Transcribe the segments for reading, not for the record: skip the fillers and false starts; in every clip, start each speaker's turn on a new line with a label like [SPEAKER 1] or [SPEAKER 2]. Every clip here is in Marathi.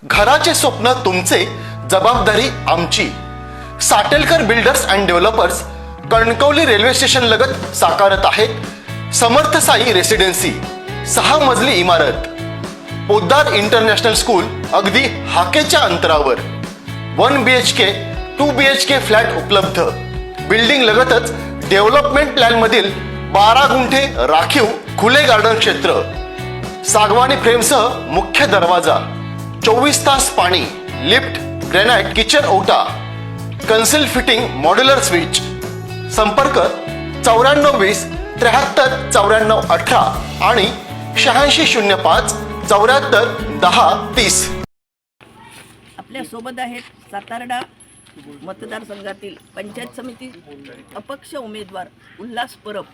[SPEAKER 1] घराचे स्वप्न तुमचे, जबाबदारी आमची। Satelkar builders and developers Kankavli railway station लगत साकारत आहेत समर्थ साई रेसिडेन्सी, 6 मजली इमारत, पोद्दार इंटरनॅशनल स्कूल अगदी हाकेच्या अंतरावर, 1 BHK 2 BHK फ्लॅट उपलब्ध। बिल्डिंग लगतच डेव्हलपमेंट प्लॅन मधील 12 गुंठे राखीव खुले गार्डन क्षेत्र, सागवानी फ्रेमसह मुख्य दरवाजा, 24 तास पाणी, लिफ्ट, ग्रेनाइट किचन ओटा, कन्सिल फिटिंग मॉड्युलर स्विच। संपर्क 9420 73 94 18 आणि 8605 74 10 30।
[SPEAKER 2] आपल्या सोबत आहेत सातारडा मतदारसंघातील पंचायत समिती अपक्ष उमेदवार उल्हास परब।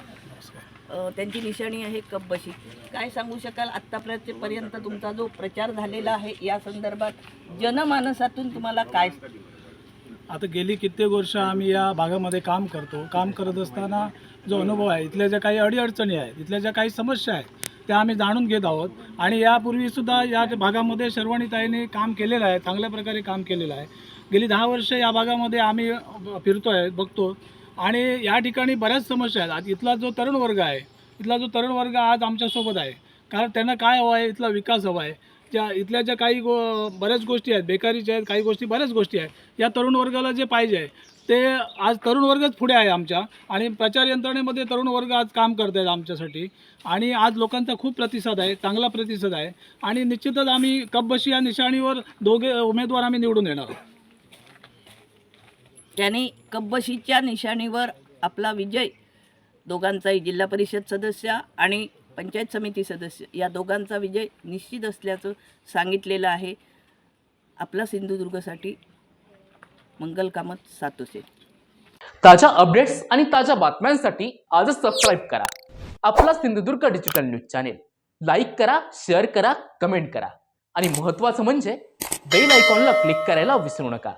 [SPEAKER 2] त्यांची निशाणी आहे कपबशी। काय सांगू शकाल आत्तापर्यंत तुमचा जो प्रचार झालेला आहे या संदर्भात जनमानसातून तुम्हाला काय?
[SPEAKER 3] आता गेली कित्येक वर्ष आम्ही या भागामध्ये काम करत असताना जो अनुभव आहे, इथल्या ज्या काही अडीअडचणी आहेत, इथल्या ज्या काही समस्या आहेत त्या आम्ही जाणून घेत आहोत। आणि यापूर्वीसुद्धा या भागामध्ये शर्वणीताईंनी काम केलेलं आहे, चांगल्या प्रकारे काम केलेलं आहे। गेली 10 वर्ष या भागामध्ये आम्ही फिरतो आहे, बघतो आणि या ठिकाणी बऱ्याच समस्या आहेत। आज इथला जो तरुण वर्ग आज आमच्यासोबत आहे, कारण त्यांना काय हवं आहे, इथला विकास हवा आहे। इथल्या ज्या काही बऱ्याच गोष्टी आहेत, बेकारीच्या आहेत, काही गोष्टी बऱ्याच गोष्टी आहेत, या तरुण वर्गाला जे पाहिजे आहे ते आज तरुण वर्गच पुढे आहे आमच्या। आणि प्रचार यंत्रणेमध्ये तरुण वर्ग आज काम करत आहेत आमच्यासाठी आणि आज लोकांचा खूप प्रतिसाद आहे, चांगला प्रतिसाद आहे। आणि निश्चितच आम्ही कपबशी या निशाणीवर दोघे उमेदवार आम्ही निवडून येणार आहोत।
[SPEAKER 2] त्यांनी कपबशीच्या निशाणीवर आपला विजय, दोघांचाही जिल्हा परिषद सदस्य आणि पंचायत समिती सदस्य या दोघांचा विजय निश्चित असल्याचं सांगितलेलं आहे। आपला सिंधुदुर्गसाठी मंगल कामत सातोसे।
[SPEAKER 4] ताज्या अपडेट्स आणि ताज्या बातम्यांसाठी आजच सबस्क्राईब करा आपला Sindhudurg digital news channel. Like करा, शेअर करा, कमेंट करा आणि महत्त्वाचं म्हणजे बेल आयकॉनला क्लिक करायला विसरू नका।